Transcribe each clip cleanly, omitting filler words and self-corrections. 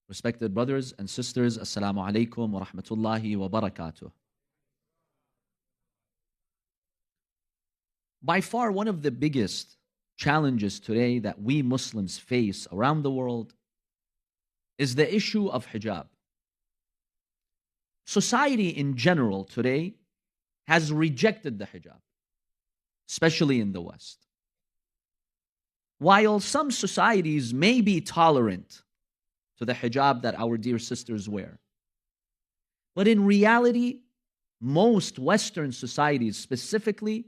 Respected brothers and sisters, Assalamu alaikum wa rahmatullahi wa barakatuh. By far, one of the biggest challenges today that we Muslims face around the world is the issue of hijab. Society in general today has rejected the hijab, especially in the West. While some societies may be tolerant to the hijab that our dear sisters wear, but in reality, most Western societies specifically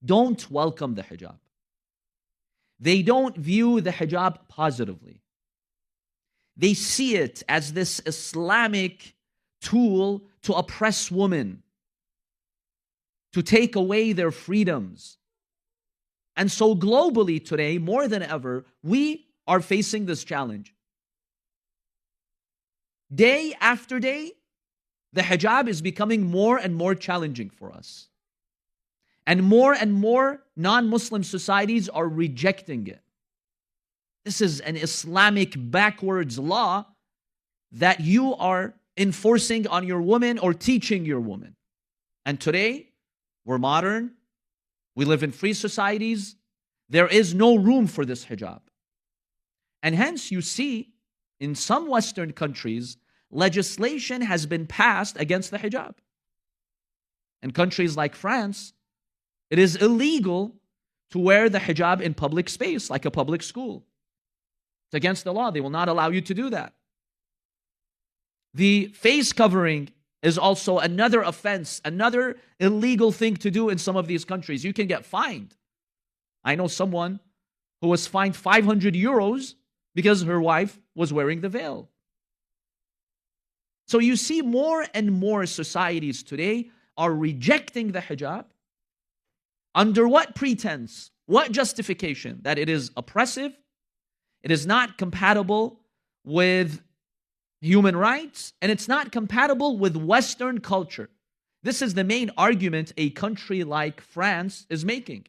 don't welcome the hijab. They don't view the hijab positively. They see it as this Islamic tool to oppress women, to take away their freedoms. And so globally today, more than ever, we are facing this challenge. Day after day, the hijab is becoming more and more challenging for us. And more non-Muslim societies are rejecting it. This is an Islamic backwards law that you are enforcing on your woman or teaching your woman. And today, we're modern. We live in free societies. There is no room for this hijab. And hence you see in some Western countries, legislation has been passed against the hijab. In countries like France, it is illegal to wear the hijab in public space, like a public school. It's against the law. They will not allow you to do that. The face covering is also another offense, another illegal thing to do in some of these countries. You can get fined. I know someone who was fined 500 euros because her wife was wearing the veil. So you see more and more societies today are rejecting the hijab. Under what pretense? What justification? That it is oppressive, it is not compatible with human rights, and it's not compatible with Western culture. This is the main argument a country like France is making.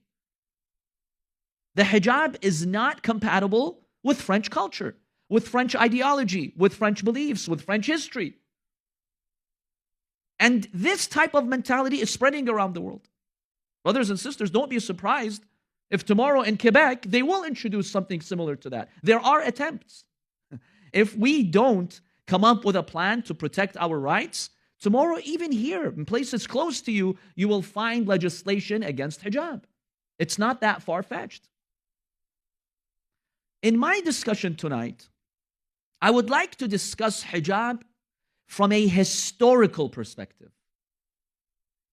The hijab is not compatible with French culture, with French ideology, with French beliefs, with French history. And this type of mentality is spreading around the world. Brothers and sisters, don't be surprised if tomorrow in Quebec, they will introduce something similar to that. There are attempts. If we don't come up with a plan to protect our rights, tomorrow, even here, in places close to you, you will find legislation against hijab. It's not that far-fetched. In my discussion tonight, I would like to discuss hijab from a historical perspective.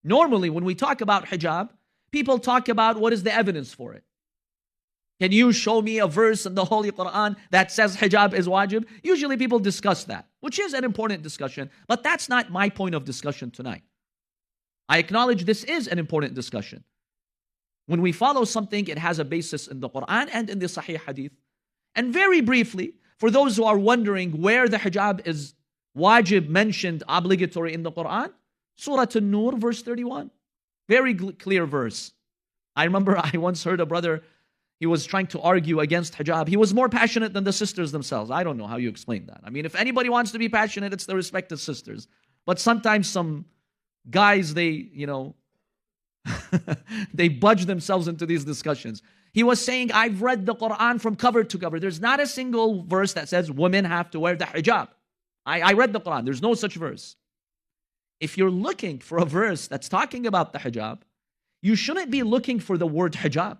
Normally, when we talk about hijab, people talk about what is the evidence for it. Can you show me a verse in the Holy Qur'an that says hijab is wajib? Usually people discuss that, which is an important discussion, but that's not my point of discussion tonight. I acknowledge this is an important discussion. When we follow something, it has a basis in the Qur'an and in the Sahih Hadith. And very briefly, for those who are wondering where the hijab is wajib mentioned, obligatory in the Qur'an, Surah An-Nur, verse 31. Very clear verse. I remember I once heard a brother, he was trying to argue against hijab. He was more passionate than the sisters themselves. I don't know how you explain that. I mean, if anybody wants to be passionate, it's the respected sisters. But sometimes some guys, they budge themselves into these discussions. He was saying, I've read the Qur'an from cover to cover. There's not a single verse that says women have to wear the hijab. I read the Qur'an. There's no such verse. If you're looking for a verse that's talking about the hijab, you shouldn't be looking for the word hijab.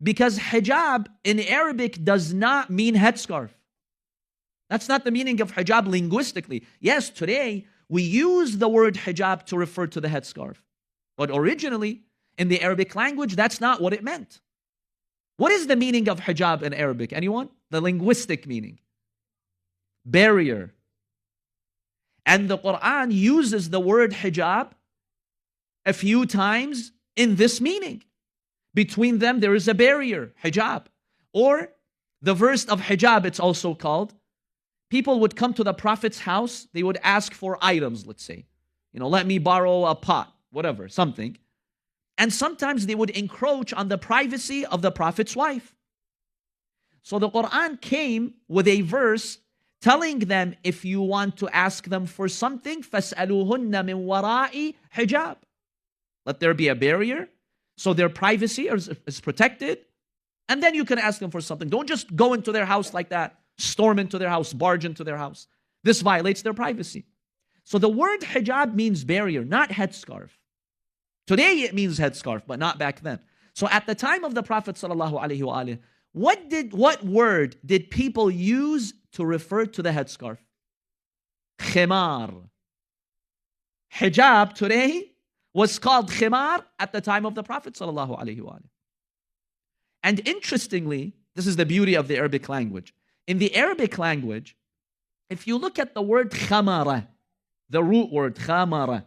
Because hijab in Arabic does not mean headscarf. That's not the meaning of hijab linguistically. Yes, today we use the word hijab to refer to the headscarf. But originally, in the Arabic language, that's not what it meant. What is the meaning of hijab in Arabic? Anyone? The linguistic meaning. Barrier. And the Qur'an uses the word hijab a few times in this meaning. Between them, there is a barrier, hijab. Or the verse of hijab, it's also called. People would come to the Prophet's house. They would ask for items, let's say. Let me borrow a pot, whatever, something. And sometimes they would encroach on the privacy of the Prophet's wife. So the Qur'an came with a verse telling them if you want to ask them for something, فَاسْأَلُوهُنَّ مِنْ وَرَاءِ hijab. Let there be a barrier so their privacy is protected, and then you can ask them for something. Don't just go into their house like that, storm into their house, barge into their house. This violates their privacy. So the word hijab means barrier, not headscarf. Today it means headscarf, but not back then. So at the time of the Prophet ﷺ, what word did people use to refer to the headscarf? Khimar. Hijab today was called khimar at the time of the Prophet ﷺ. And interestingly, this is the beauty of the Arabic language. In the Arabic language, if you look at the word khamara, the root word khamara,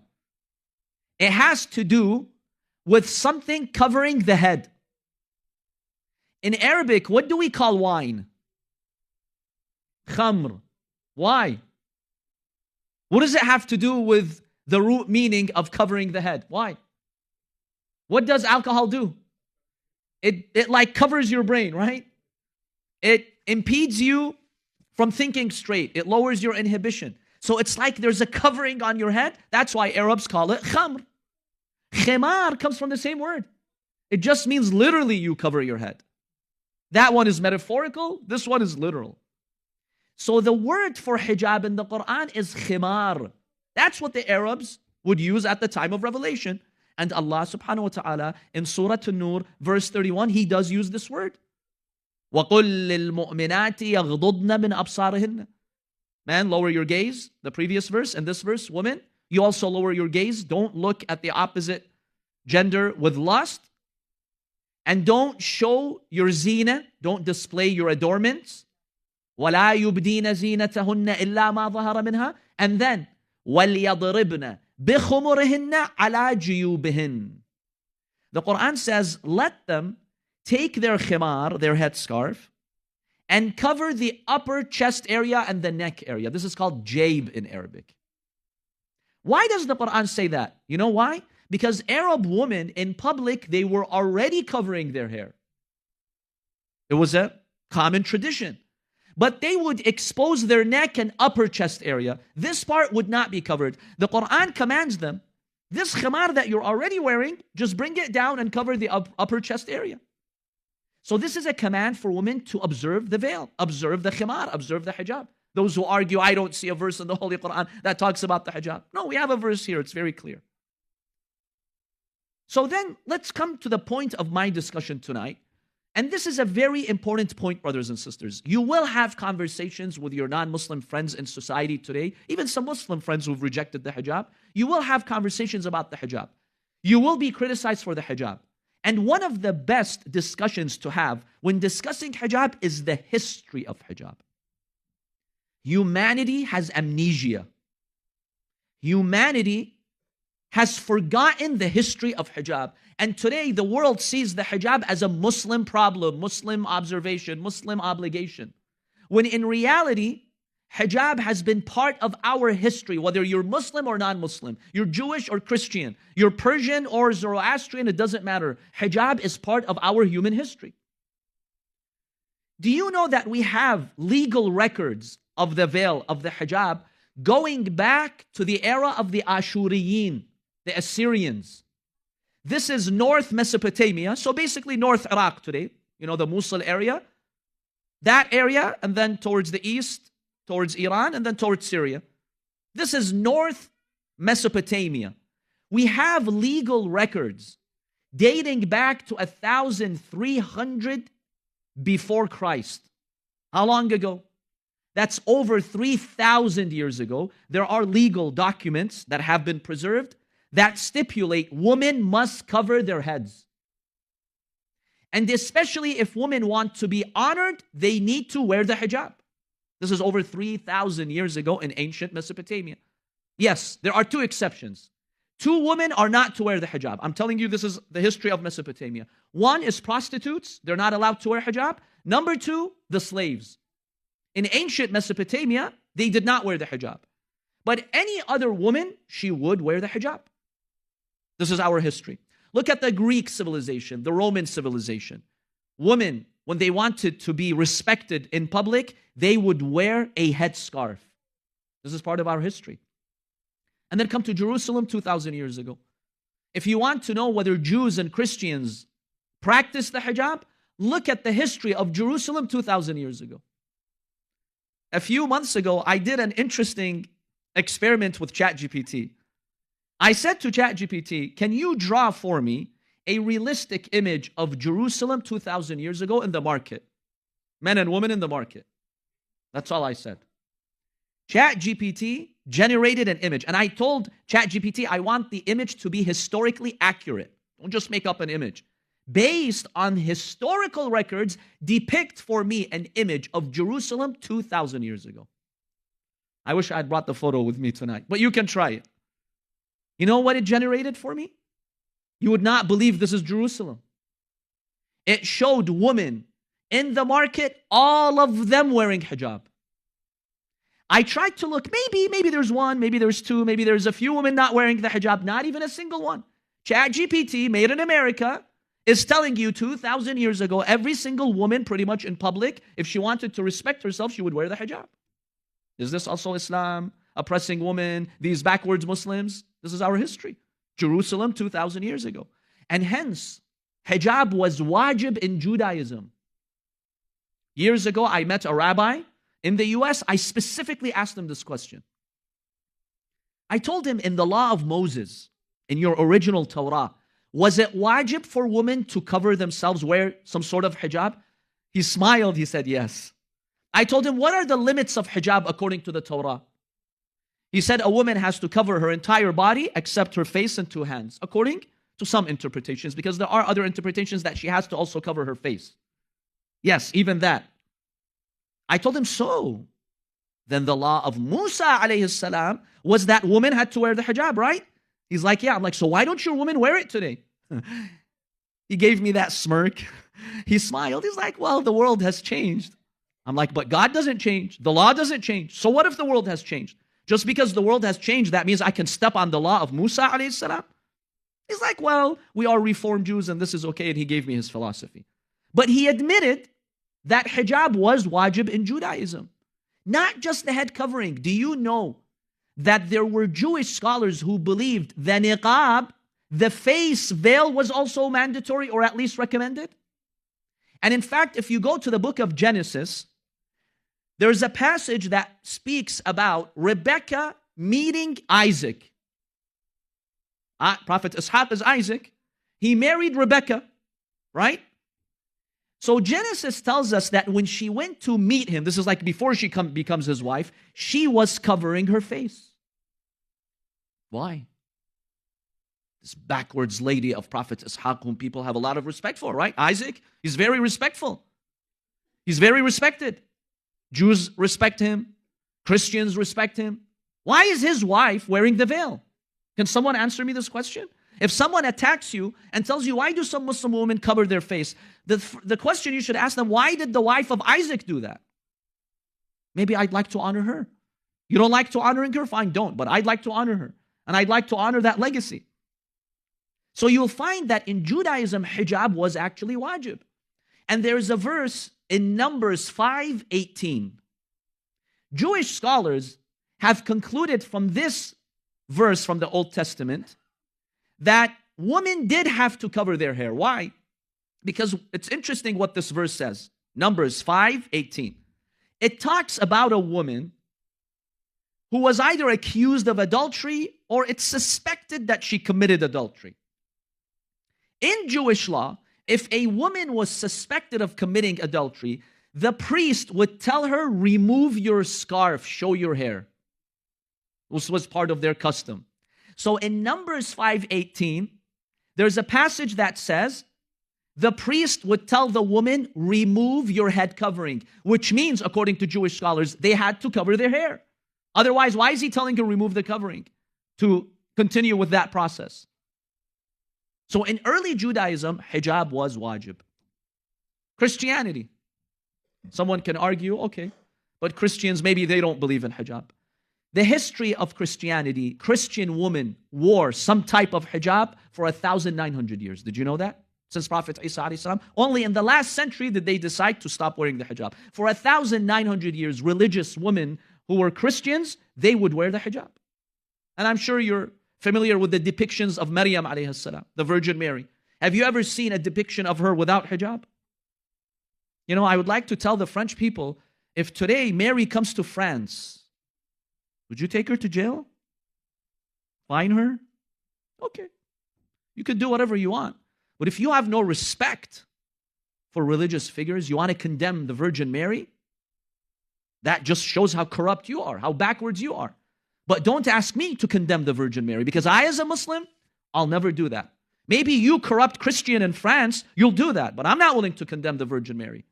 it has to do with something covering the head. In Arabic, what do we call wine? Khamr. Why? What does it have to do with the root meaning of covering the head? Why? What does alcohol do? It like covers your brain, right? It impedes you from thinking straight. It lowers your inhibition. So it's like there's a covering on your head. That's why Arabs call it khamr. Khimar comes from the same word. It just means literally you cover your head. That one is metaphorical. This one is literal. So the word for hijab in the Qur'an is khimar. That's what the Arabs would use at the time of revelation. And Allah subhanahu wa ta'ala in Surah An-Nur, verse 31, He does use this word. وَقُلْ لِلْمُؤْمِنَاتِ يَغْضُضْنَ مِنْ أَبْصَارِهِنَّ. Man, lower your gaze. The previous verse and this verse, woman, you also lower your gaze. Don't look at the opposite gender with lust. And don't show your zina. Don't display your adornments. وَلَا يُبْدِينَ زِينَتَهُنَّ إِلَّا مَا ظَهَرَ مِنْهَا. And then, وَلْيَضْرِبْنَ بِخُمُرِهِنَّ عَلَى جُيُوبِهِنَّ. The Qur'an says, let them take their khimar, their headscarf, and cover the upper chest area and the neck area. This is called jayb in Arabic. Why does the Qur'an say that? You know why? Because Arab women in public, they were already covering their hair. It was a common tradition. But they would expose their neck and upper chest area. This part would not be covered. The Qur'an commands them, this khimar that you're already wearing, just bring it down and cover the upper chest area. So this is a command for women to observe the veil, observe the khimar, observe the hijab. Those who argue, I don't see a verse in the Holy Qur'an that talks about the hijab. No, we have a verse here. It's very clear. So then, let's come to the point of my discussion tonight. And this is a very important point, brothers and sisters. You will have conversations with your non-Muslim friends in society today, even some Muslim friends who've rejected the hijab. You will have conversations about the hijab. You will be criticized for the hijab. And one of the best discussions to have when discussing hijab is the history of hijab. Humanity has amnesia. Humanity has forgotten the history of hijab. And today the world sees the hijab as a Muslim problem, Muslim observation, Muslim obligation. When in reality, hijab has been part of our history, whether you're Muslim or non-Muslim, you're Jewish or Christian, you're Persian or Zoroastrian, it doesn't matter. Hijab is part of our human history. Do you know that we have legal records of the veil, of the hijab, going back to the era of the Ashuriyin, the Assyrians? This is North Mesopotamia, so basically North Iraq today, you know, the Mosul area, that area, and then towards the east, towards Iran, and then towards Syria. This is North Mesopotamia. We have legal records dating back to 1,300 before Christ. How long ago? That's over 3,000 years ago. There are legal documents that have been preserved that stipulate women must cover their heads. And especially if women want to be honored, they need to wear the hijab. This is over 3,000 years ago in ancient Mesopotamia. Yes, there are two exceptions. Two women are not to wear the hijab. I'm telling you, this is the history of Mesopotamia. One is prostitutes. They're not allowed to wear hijab. Number two, the slaves. In ancient Mesopotamia, they did not wear the hijab. But any other woman, she would wear the hijab. This is our history. Look at the Greek civilization, the Roman civilization. Women when they wanted to be respected in public, they would wear a headscarf. This is part of our history. And then come to Jerusalem 2,000 years ago. If you want to know whether Jews and Christians practice the hijab, look at the history of Jerusalem 2,000 years ago. A few months ago, I did an interesting experiment with ChatGPT. I said to ChatGPT, can you draw for me a realistic image of Jerusalem 2,000 years ago in the market? Men and women in the market. That's all I said. ChatGPT generated an image. And I told ChatGPT, I want the image to be historically accurate. Don't just make up an image. Based on historical records, depict for me an image of Jerusalem 2,000 years ago. I wish I had brought the photo with me tonight, but you can try it. You know what it generated for me? You would not believe this is Jerusalem. It showed women in the market, all of them wearing hijab. I tried to look, maybe there's one, maybe there's two, maybe there's a few women not wearing the hijab, not even a single one. ChatGPT, made in America, is telling you 2,000 years ago, every single woman pretty much in public, if she wanted to respect herself, she would wear the hijab. Is this also Islam oppressing women, these backwards Muslims? This is our history. Jerusalem 2,000 years ago. And hence, hijab was wajib in Judaism. Years ago, I met a rabbi in the US. I specifically asked him this question. I told him, in the law of Moses, in your original Torah, was it wajib for women to cover themselves, wear some sort of hijab? He smiled, he said yes. I told him, what are the limits of hijab according to the Torah? He said a woman has to cover her entire body except her face and two hands, according to some interpretations, because there are other interpretations that she has to also cover her face. Yes, even that. I told him, so then the law of Musa alayhi salam was that women had to wear the hijab, right? He's like, yeah. I'm like, so why don't your women wear it today? He gave me that smirk. He smiled. He's like, well, the world has changed. I'm like, but God doesn't change. The law doesn't change. So what if the world has changed? Just because the world has changed, that means I can step on the law of Musa alayhi salam? He's like, well, we are Reformed Jews and this is okay. And he gave me his philosophy. But he admitted that hijab was wajib in Judaism. Not just the head covering. Do you know that there were Jewish scholars who believed the niqab, the face veil, was also mandatory or at least recommended? And in fact, if you go to the book of Genesis, there's a passage that speaks about Rebekah meeting Isaac. Prophet Ishaq is Isaac. He married Rebekah, right? So Genesis tells us that when she went to meet him, this is like before she becomes his wife, she was covering her face. Why? This backwards lady of Prophet Ishaq, whom people have a lot of respect for, right? Isaac, he's very respectful. He's very respected. Jews respect him. Christians respect him. Why is his wife wearing the veil? Can someone answer me this question? If someone attacks you and tells you, why do some Muslim women cover their face? The question you should ask them, why did the wife of Isaac do that? Maybe I'd like to honor her. You don't like to honoring her? Fine, don't. But I'd like to honor her. And I'd like to honor that legacy. So you'll find that in Judaism, hijab was actually wajib. And there's a verse in Numbers 5:18. Jewish scholars have concluded from this verse from the Old Testament that women did have to cover their hair. Why? Because it's interesting what this verse says. Numbers 5:18. It talks about a woman who was either accused of adultery or it's suspected that she committed adultery. In Jewish law, if a woman was suspected of committing adultery, the priest would tell her, remove your scarf, show your hair. This was part of their custom. So in Numbers 5:18, there's a passage that says, the priest would tell the woman, remove your head covering, which means, according to Jewish scholars, they had to cover their hair. Otherwise, why is he telling her remove the covering? To continue with that process. So in early Judaism, hijab was wajib. Christianity. Someone can argue, okay, but Christians, maybe they don't believe in hijab. The history of Christianity, Christian women wore some type of hijab for 1,900 years. Did you know that? since Prophet Isa alayhi salam. Only in the last century did they decide to stop wearing the hijab. For 1,900 years, religious women who were Christians, they would wear the hijab. And I'm sure you're familiar with the depictions of Maryam alayhi salam, the Virgin Mary. Have you ever seen a depiction of her without hijab? You know, I would like to tell the French people, if today Mary comes to France, would you take her to jail? Fine her? Okay. You could do whatever you want. But if you have no respect for religious figures, you want to condemn the Virgin Mary, that just shows how corrupt you are, how backwards you are. But don't ask me to condemn the Virgin Mary, because I, as a Muslim, I'll never do that. Maybe you, corrupt Christian in France, you'll do that, but I'm not willing to condemn the Virgin Mary.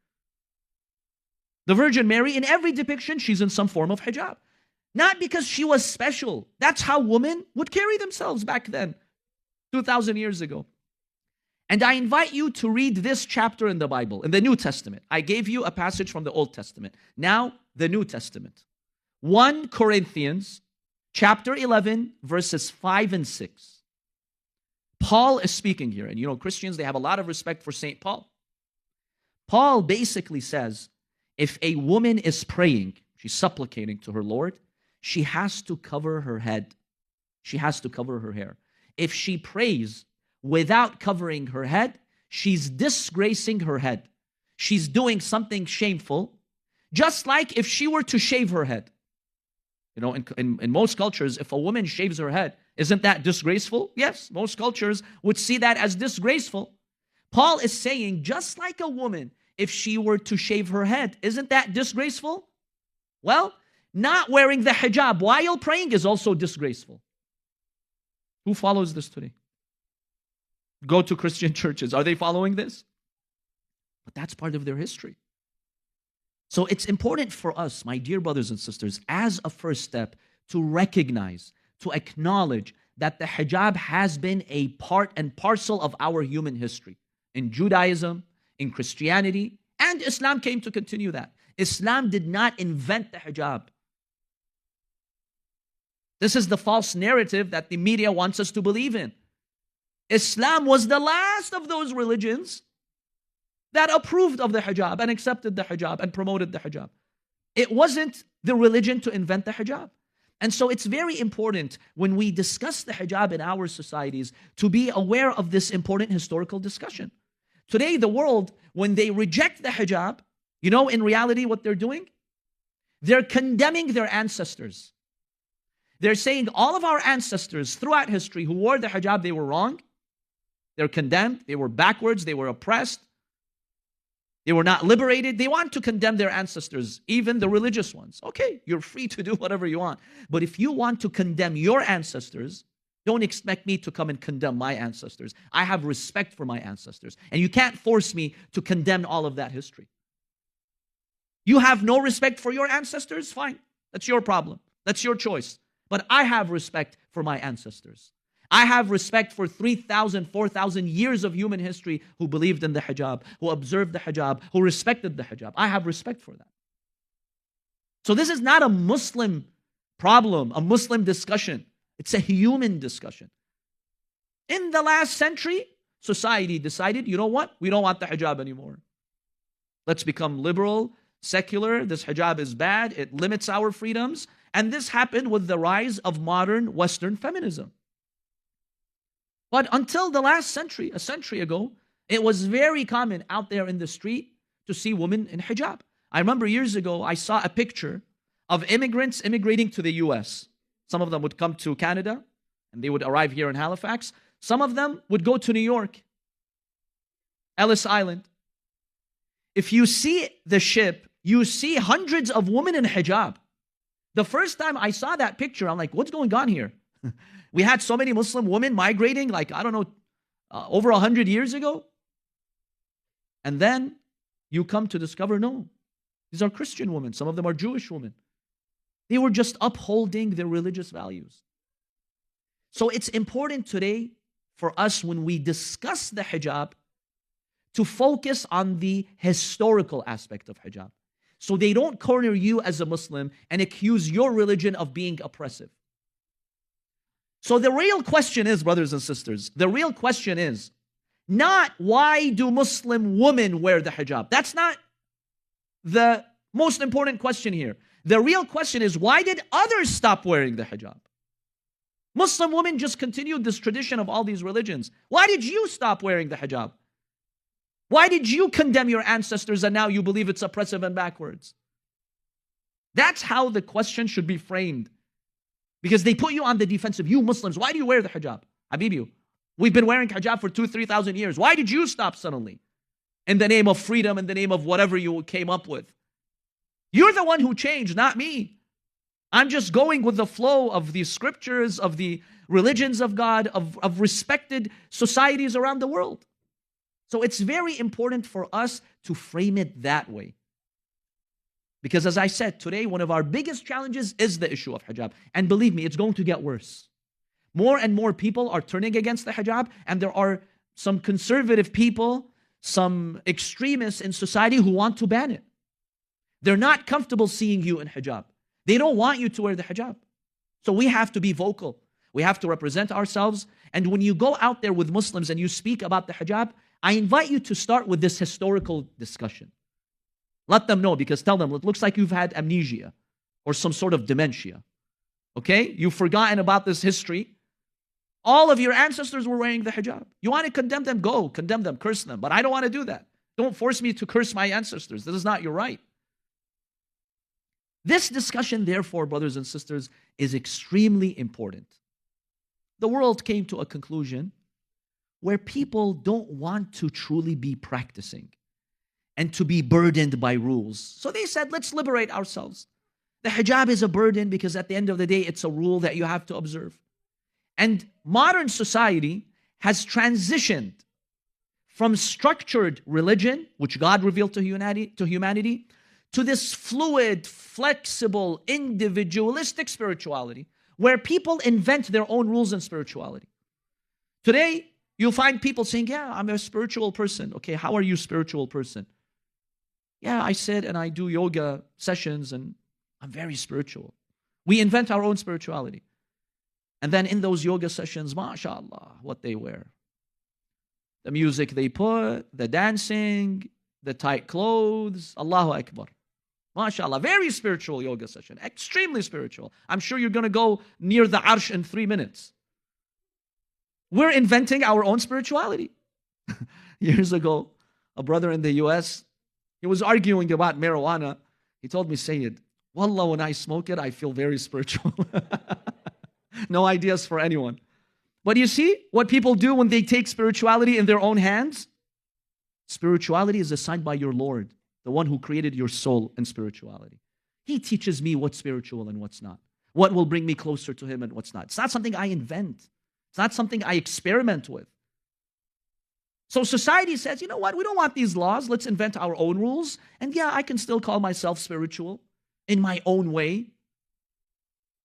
The Virgin Mary, in every depiction, she's in some form of hijab. Not because she was special. That's how women would carry themselves back then, 2,000 years ago. And I invite you to read this chapter in the Bible, in the New Testament. I gave you a passage from the Old Testament. Now, the New Testament. 1 Corinthians chapter 11, verses 5 and 6. Paul is speaking here. And you know, Christians, they have a lot of respect for St. Paul. Paul basically says, if a woman is praying, she's supplicating to her Lord, she has to cover her head. She has to cover her hair. If she prays without covering her head, she's disgracing her head. She's doing something shameful, just like if she were to shave her head. You know, in most cultures, if a woman shaves her head, isn't that disgraceful? Yes, most cultures would see that as disgraceful. Paul is saying, just like a woman, if she were to shave her head, isn't that disgraceful? Well, not wearing the hijab while praying is also disgraceful. Who follows this today? Go to Christian churches. Are they following this? But that's part of their history. So it's important for us, my dear brothers and sisters, as a first step, to recognize, to acknowledge that the hijab has been a part and parcel of our human history. In Judaism, in Christianity, and Islam came to continue that. Islam did not invent the hijab. This is the false narrative that the media wants us to believe in. Islam was the last of those religions that approved of the hijab and accepted the hijab and promoted the hijab. It wasn't the religion to invent the hijab. And so it's very important when we discuss the hijab in our societies to be aware of this important historical discussion. Today, the world, when they reject the hijab, you know in reality what they're doing? They're condemning their ancestors. They're saying all of our ancestors throughout history who wore the hijab, they were wrong. They're condemned. They were backwards. They were oppressed. They were not liberated. They want to condemn their ancestors, even the religious ones. Okay, you're free to do whatever you want. But if you want to condemn your ancestors, don't expect me to come and condemn my ancestors. I have respect for my ancestors. And you can't force me to condemn all of that history. You have no respect for your ancestors? Fine. That's your problem. That's your choice. But I have respect for my ancestors. I have respect for 3,000, 4,000 years of human history who believed in the hijab, who observed the hijab, who respected the hijab. I have respect for that. So this is not a Muslim problem, a Muslim discussion. It's a human discussion. In the last century, society decided, you know what? We don't want the hijab anymore. Let's become liberal, secular. This hijab is bad. It limits our freedoms. And this happened with the rise of modern Western feminism. But until the last century, a century ago, it was very common out there in the street to see women in hijab. I remember years ago, I saw a picture of immigrants immigrating to the US. Some of them would come to Canada, and they would arrive here in Halifax. Some of them would go to New York, Ellis Island. If you see the ship, you see hundreds of women in hijab. The first time I saw that picture, I'm like, what's going on here? We had so many Muslim women migrating, like, I don't know, over 100 years ago. And then you come to discover, no, these are Christian women. Some of them are Jewish women. They were just upholding their religious values. So it's important today for us, when we discuss the hijab, to focus on the historical aspect of hijab. So they don't corner you as a Muslim and accuse your religion of being oppressive. So the real question is, brothers and sisters, the real question is, Not why do Muslim women wear the hijab. That's not the most important question here. The real question is, why did others stop wearing the hijab? Muslim women just continued this tradition of all these religions. Why did you stop wearing the hijab? Why did you condemn your ancestors and now you believe it's oppressive and backwards? That's how the question should be framed. Because they put you on the defensive. You Muslims, why do you wear the hijab? Habibi, we've been wearing hijab for 2,000-3,000 years. Why did you stop suddenly? In the name of freedom, in the name of whatever you came up with. You're the one who changed, not me. I'm just going with the flow of the scriptures, of the religions of God, of respected societies around the world. So it's very important for us to frame it that way. Because as I said, today one of our biggest challenges is the issue of hijab. And believe me, it's going to get worse. More and more people are turning against the hijab, and there are some conservative people, some extremists in society who want to ban it. They're not comfortable seeing you in hijab. They don't want you to wear the hijab. So we have to be vocal. We have to represent ourselves. And when you go out there with Muslims and you speak about the hijab, I invite you to start with this historical discussion. Let them know, because tell them, it looks like you've had amnesia or some sort of dementia. Okay? You've forgotten about this history. All of your ancestors were wearing the hijab. You want to condemn them? Go, condemn them, curse them. But I don't want to do that. Don't force me to curse my ancestors. This is not your right. This discussion, therefore, brothers and sisters, is extremely important. The world came to a conclusion where people don't want to truly be practicing and to be burdened by rules. So they said, let's liberate ourselves. The hijab is a burden because at the end of the day, it's a rule that you have to observe. And modern society has transitioned from structured religion, which God revealed to humanity, to this fluid, flexible, individualistic spirituality, where people invent their own rules in spirituality. Today, you'll find people saying, yeah, I'm a spiritual person. Okay, how are you a spiritual person? Yeah, I sit and I do yoga sessions and I'm very spiritual. We invent our own spirituality. And then in those yoga sessions, mashallah, what they wear. The music they put, the dancing, the tight clothes, Allahu Akbar. MashaAllah, very spiritual yoga session, extremely spiritual. I'm sure you're going to go near the arsh in 3 minutes. We're inventing our own spirituality. Years ago, a brother in the US, he was arguing about marijuana. He told me, Sayyid, wallah, when I smoke it, I feel very spiritual. No ideas for anyone. But you see what people do when they take spirituality in their own hands? Spirituality is assigned by your Lord, the one who created your soul and spirituality. He teaches me what's spiritual and what's not. What will bring me closer to Him and what's not. It's not something I invent. It's not something I experiment with. So society says, you know what? We don't want these laws. Let's invent our own rules. And yeah, I can still call myself spiritual in my own way.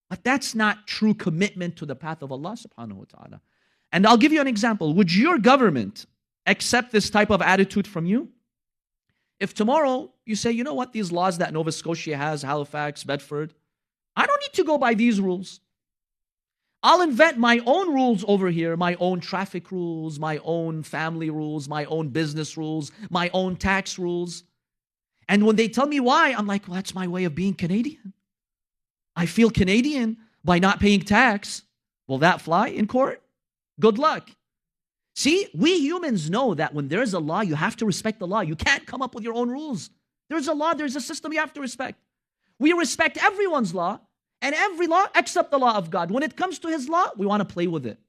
But that's not true commitment to the path of Allah subhanahu wa ta'ala. And I'll give you an example. Would your government accept this type of attitude from you? If tomorrow you say, you know what, these laws that Nova Scotia has, Halifax, Bedford, I don't need to go by these rules. I'll invent my own rules over here, my own traffic rules, my own family rules, my own business rules, my own tax rules. And when they tell me why, I'm like, well, that's my way of being Canadian. I feel Canadian by not paying tax. Will that fly in court? Good luck. See, we humans know that when there's a law, you have to respect the law. You can't come up with your own rules. There's a law, there's a system you have to respect. We respect everyone's law and every law except the law of God. When it comes to His law, we want to play with it.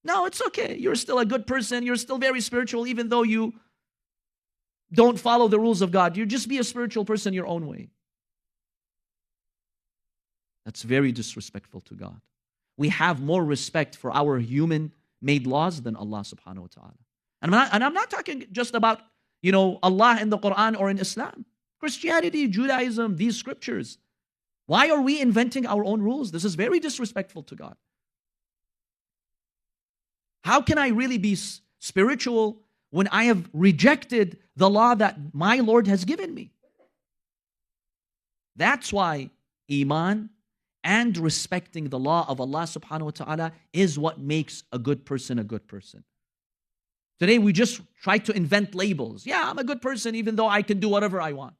No, it's okay. You're still a good person. You're still very spiritual, even though you don't follow the rules of God. You just be a spiritual person your own way. That's very disrespectful to God. We have more respect for our human-made laws than Allah subhanahu wa ta'ala. And I'm not talking just about, Allah in the Qur'an or in Islam. Christianity, Judaism, these scriptures. Why are we inventing our own rules? This is very disrespectful to God. How can I really be spiritual when I have rejected the law that my Lord has given me? That's why Iman and respecting the law of Allah subhanahu wa ta'ala is what makes a good person a good person. Today, we just try to invent labels. Yeah, I'm a good person even though I can do whatever I want.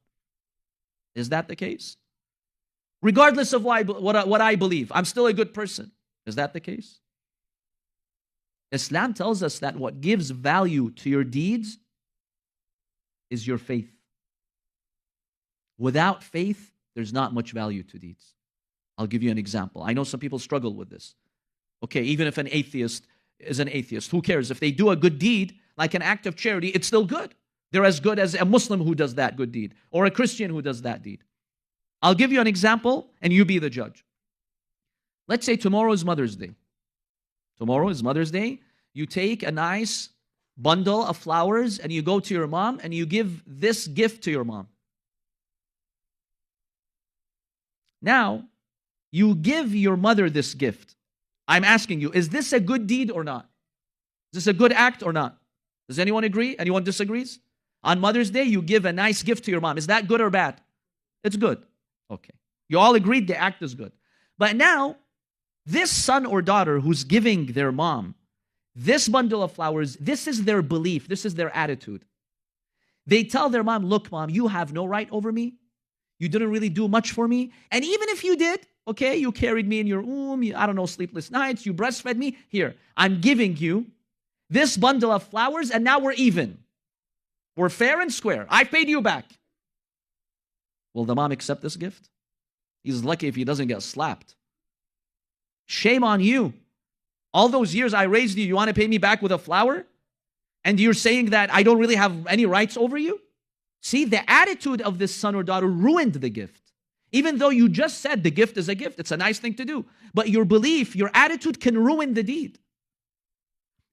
Is that the case? Regardless of what I believe, I'm still a good person. Is that the case? Islam tells us that what gives value to your deeds is your faith. Without faith, there's not much value to deeds. I'll give you an example. I know some people struggle with this. Okay, even if an atheist is an atheist, who cares? If they do a good deed, like an act of charity, it's still good. They're as good as a Muslim who does that good deed, or a Christian who does that deed. I'll give you an example, and you be the judge. Let's say tomorrow is Mother's Day. Tomorrow is Mother's Day. You take a nice bundle of flowers, and you go to your mom, and you give this gift to your mom. Now, you give your mother this gift. I'm asking you, is this a good deed or not? Is this a good act or not? Does anyone agree? Anyone disagrees? On Mother's Day, you give a nice gift to your mom. Is that good or bad? It's good. Okay. You all agreed the act is good. But now, this son or daughter who's giving their mom this bundle of flowers, this is their belief. This is their attitude. They tell their mom, look, mom, you have no right over me. You didn't really do much for me. And even if you did, okay, you carried me in your womb, I don't know, sleepless nights, you breastfed me. Here, I'm giving you this bundle of flowers, and now we're even. We're fair and square. I paid you back. Will the mom accept this gift? He's lucky if he doesn't get slapped. Shame on you. All those years I raised you, you want to pay me back with a flower? And you're saying that I don't really have any rights over you? See, the attitude of this son or daughter ruined the gift. Even though you just said the gift is a gift, it's a nice thing to do. But your belief, your attitude can ruin the deed.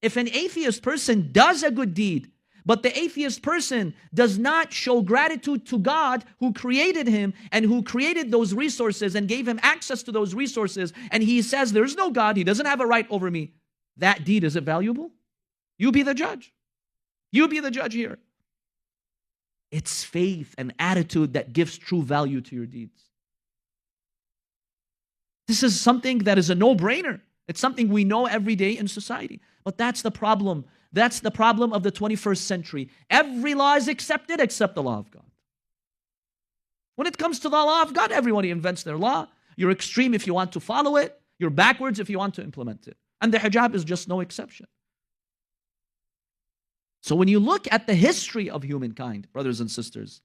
If an atheist person does a good deed, but the atheist person does not show gratitude to God who created him and who created those resources and gave him access to those resources, and he says there's no God, he doesn't have a right over me, that deed, is it valuable? You be the judge. You be the judge here. It's faith and attitude that gives true value to your deeds. This is something that is a no-brainer. It's something we know every day in society. But that's the problem. That's the problem of the 21st century. Every law is accepted except the law of God. When it comes to the law of God, everybody invents their law. You're extreme if you want to follow it. You're backwards if you want to implement it. And the hijab is just no exception. So when you look at the history of humankind, brothers and sisters,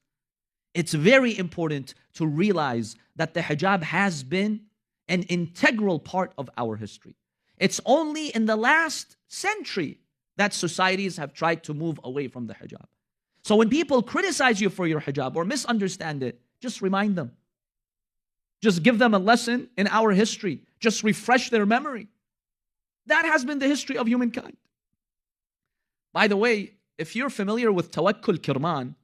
it's very important to realize that the hijab has been an integral part of our history. It's only in the last century that societies have tried to move away from the hijab. So when people criticize you for your hijab or misunderstand it, just remind them. Just give them a lesson in our history. Just refresh their memory. That has been the history of humankind. By the way, if you're familiar with Tawakkul Kirman,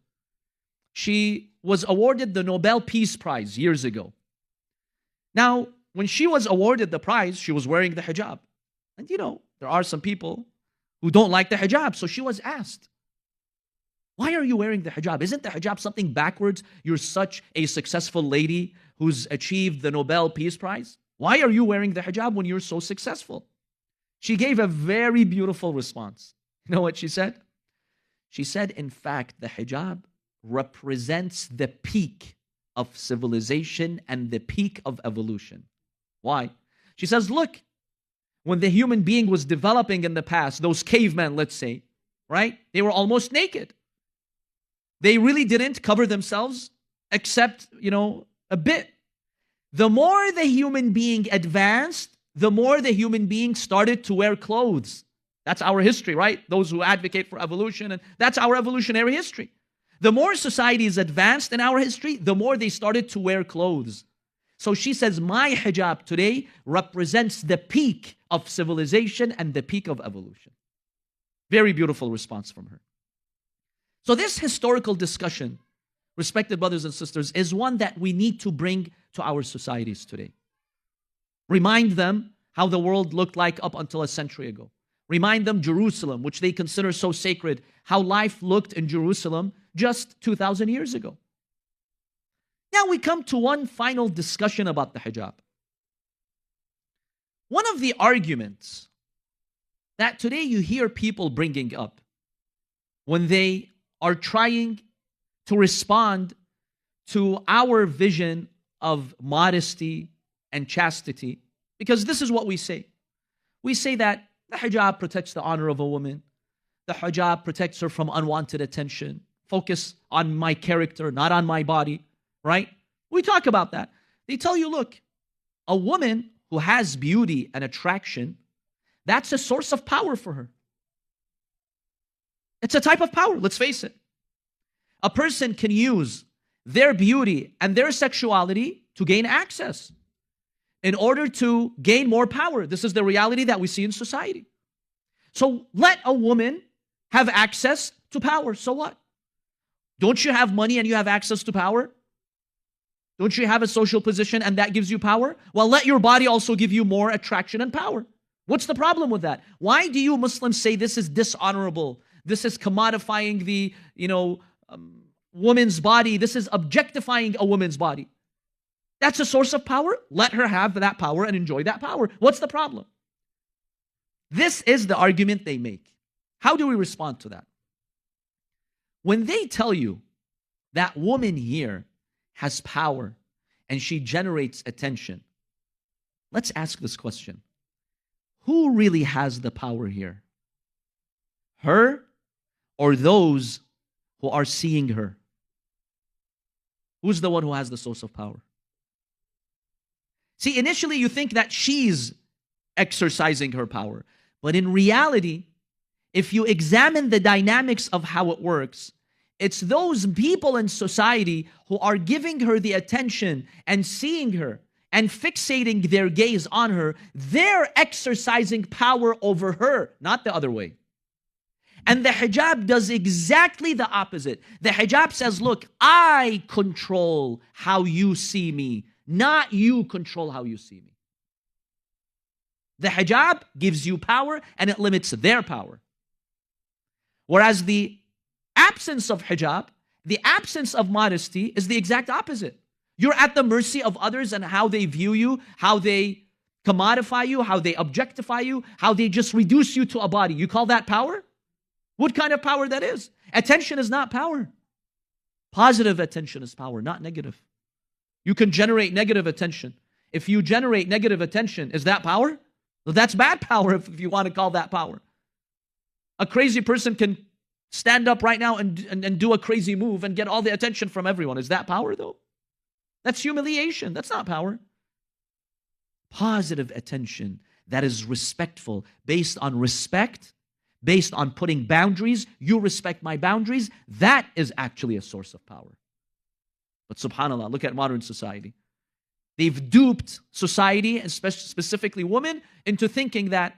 she was awarded the Nobel Peace Prize years ago. Now, when she was awarded the prize, she was wearing the hijab. And there are some people who don't like the hijab. So she was asked, why are you wearing the hijab? Isn't the hijab something backwards? You're such a successful lady who's achieved the Nobel Peace Prize. Why are you wearing the hijab when you're so successful? She gave a very beautiful response. You know what she said? She said, in fact, the hijab represents the peak of civilization and the peak of evolution. Why? She says, look, when the human being was developing in the past, those cavemen, let's say, right? They were almost naked. They really didn't cover themselves except, a bit. The more the human being advanced, the more the human being started to wear clothes. That's our history, right? Those who advocate for evolution, and that's our evolutionary history. The more society is advanced in our history, the more they started to wear clothes. So she says, my hijab today represents the peak of civilization and the peak of evolution. Very beautiful response from her. So this historical discussion, respected brothers and sisters, is one that we need to bring to our societies today. Remind them how the world looked like up until a century ago. Remind them Jerusalem, which they consider so sacred, how life looked in Jerusalem just 2,000 years ago. Now we come to one final discussion about the hijab. One of the arguments that today you hear people bringing up when they are trying to respond to our vision of modesty and chastity. Because this is what we say. We say that the hijab protects the honor of a woman. The hijab protects her from unwanted attention. Focus on my character, not on my body, right? We talk about that. They tell you, look, a woman who has beauty and attraction, that's a source of power for her. It's a type of power, let's face it. A person can use their beauty and their sexuality to gain access in order to gain more power. This is the reality that we see in society. So let a woman have access to power. So what? Don't you have money and you have access to power? Don't you have a social position and that gives you power? Well, let your body also give you more attraction and power. What's the problem with that? Why do you Muslims say this is dishonorable? This is commodifying the, woman's body. This is objectifying a woman's body. That's a source of power. Let her have that power and enjoy that power. What's the problem? This is the argument they make. How do we respond to that? When they tell you that woman here has power and she generates attention, let's ask this question. Who really has the power here? Her or those who are seeing her? Who's the one who has the source of power? See, initially you think that she's exercising her power. But in reality, if you examine the dynamics of how it works, it's those people in society who are giving her the attention and seeing her and fixating their gaze on her. They're exercising power over her, not the other way. And the hijab does exactly the opposite. The hijab says, look, I control how you see me, not you control how you see me. The hijab gives you power and it limits their power. Whereas the absence of hijab, the absence of modesty is the exact opposite. You're at the mercy of others and how they view you, how they commodify you, how they objectify you, how they just reduce you to a body. You call that power? What kind of power that is? Attention is not power. Positive attention is power, not negative. You can generate negative attention. If you generate negative attention, is that power? Well, that's bad power if you want to call that power. A crazy person can stand up right now and do a crazy move and get all the attention from everyone. Is that power though? That's humiliation. That's not power. Positive attention that is respectful, based on respect, based on putting boundaries. You respect my boundaries. That is actually a source of power. But subhanAllah, look at modern society. They've duped society, and specifically women, into thinking that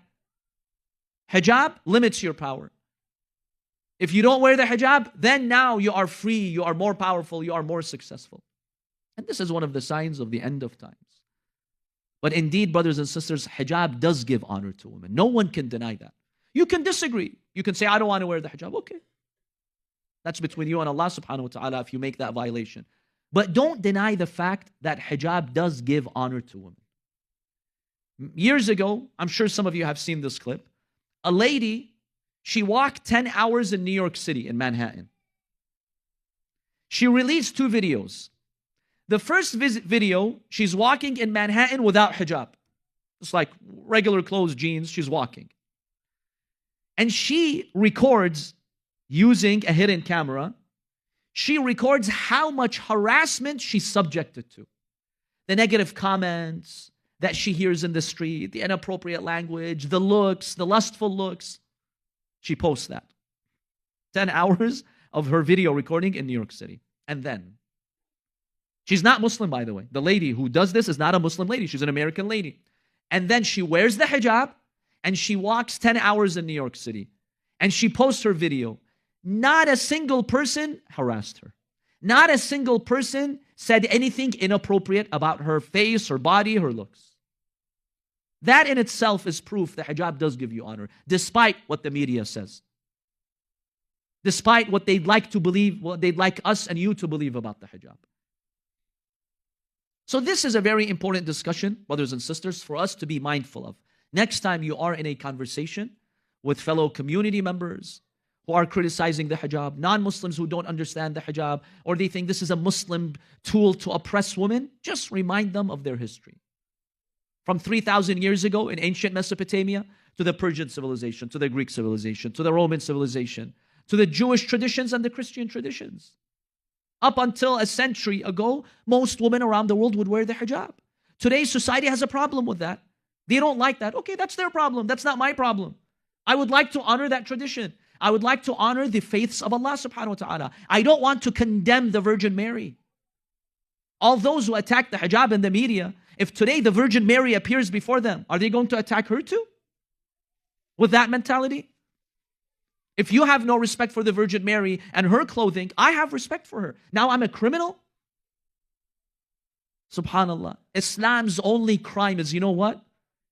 hijab limits your power. If you don't wear the hijab, then now you are free, you are more powerful, you are more successful. And this is one of the signs of the end of times. But indeed, brothers and sisters, hijab does give honor to women. No one can deny that. You can disagree. You can say, I don't want to wear the hijab. Okay. That's between you and Allah subhanahu wa ta'ala if you make that violation. But don't deny the fact that hijab does give honor to women. Years ago, I'm sure some of you have seen this clip. A lady, she walked 10 hours in New York City, in Manhattan. She released 2 videos. The first video, she's walking in Manhattan without hijab. It's like regular clothes, jeans, she's walking. And she records using a hidden camera. She records how much harassment she's subjected to. The negative comments that she hears in the street, the inappropriate language, the looks, the lustful looks. She posts that. 10 hours of her video recording in New York City. And then, she's not Muslim, by the way. The lady who does this is not a Muslim lady. She's an American lady. And then she wears the hijab and she walks 10 hours in New York City. And she posts her video. Not a single person harassed her. Not a single person said anything inappropriate about her face, her body, her looks. That in itself is proof that hijab does give you honor, despite what the media says. Despite what they'd like to believe, what they'd like us and you to believe about the hijab. So this is a very important discussion, brothers and sisters, for us to be mindful of. Next time you are in a conversation with fellow community members, who are criticizing the hijab, non-Muslims who don't understand the hijab, or they think this is a Muslim tool to oppress women, just remind them of their history. From 3,000 years ago in ancient Mesopotamia, to the Persian civilization, to the Greek civilization, to the Roman civilization, to the Jewish traditions and the Christian traditions. Up until a century ago, most women around the world would wear the hijab. Today's society has a problem with that. They don't like that. Okay, that's their problem. That's not my problem. I would like to honor that tradition. I would like to honor the faiths of Allah subhanahu wa ta'ala. I don't want to condemn the Virgin Mary. All those who attack the hijab in the media, if today the Virgin Mary appears before them, are they going to attack her too? With that mentality? If you have no respect for the Virgin Mary and her clothing, I have respect for her. Now I'm a criminal? Subhanallah. Islam's only crime is, you know what?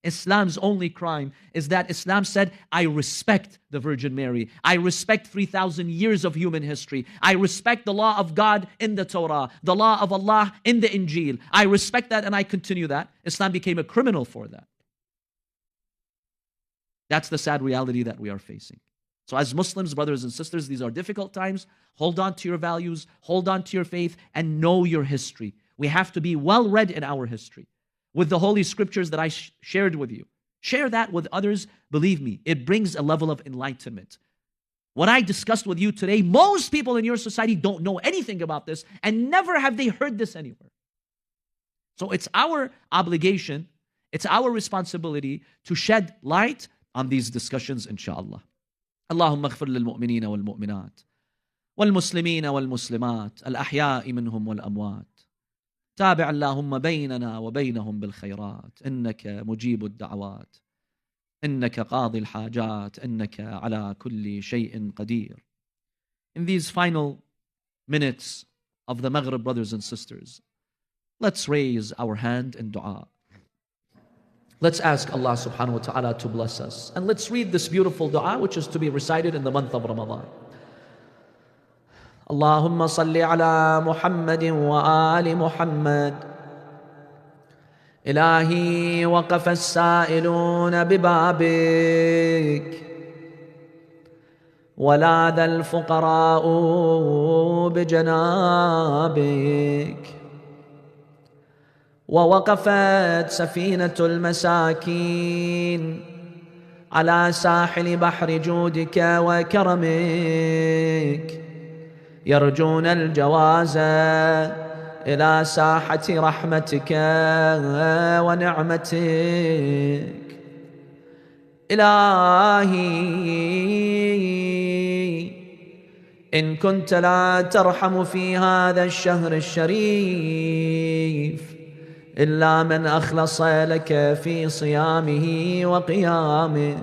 Islam's only crime is that Islam said, I respect the Virgin Mary. I respect 3,000 years of human history. I respect the law of God in the Torah, the law of Allah in the Injil. I respect that and I continue that. Islam became a criminal for that. That's the sad reality that we are facing. So as Muslims, brothers and sisters, these are difficult times. Hold on to your values, hold on to your faith, and know your history. We have to be well read in our history. With the Holy Scriptures that I shared with you. Share that with others. Believe me, it brings a level of enlightenment. What I discussed with you today, most people in your society don't know anything about this and never have they heard this anywhere. So it's our obligation, it's our responsibility to shed light on these discussions, inshallah. Allahumma ighfir lil mu'minina wal mu'minat wal muslimina wal muslimat al ahya'i minhum wal amwat. تابع اللهم بيننا وبينهم بالخيرات إنك مجيب الدعوات إنك قاضي الحاجات إنك على كل شيء قدير. In these final minutes of the Maghrib, brothers and sisters, let's raise our hand in dua. Let's ask Allah subhanahu wa ta'ala to bless us. And let's read this beautiful dua which is to be recited in the month of Ramadan. اللهم صل على محمد وآل محمد. إلهي وقف السائلون ببابك ولاذ الفقراء بجنابك ووقفت سفينة المساكين على ساحل بحر جودك وكرمك يرجون الجواز إلى ساحة رحمتك ونعمتك. إلهي إن كنت لا ترحم في هذا الشهر الشريف إلا من أخلص لك في صيامه وقيامه،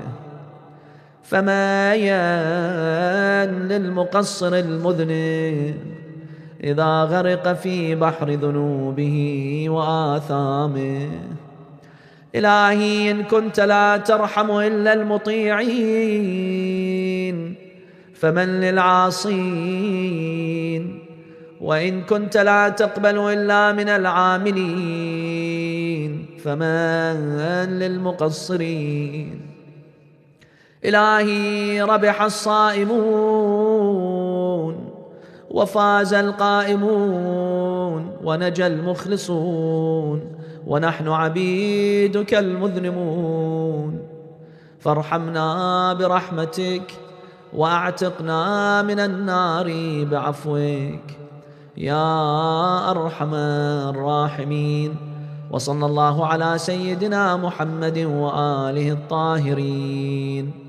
فما ين للمقصر المذنب إذا غرق في بحر ذنوبه وآثامه. إلهي إن كنت لا ترحم إلا المطيعين فمن للعاصين، وإن كنت لا تقبل إلا من العاملين فمن للمقصرين. إلهي ربح الصائمون وفاز القائمون ونجى المخلصون ونحن عبيدك المذنبون، فارحمنا برحمتك واعتقنا من النار بعفوك يا أرحم الراحمين. وصلى الله على سيدنا محمد وآله الطاهرين.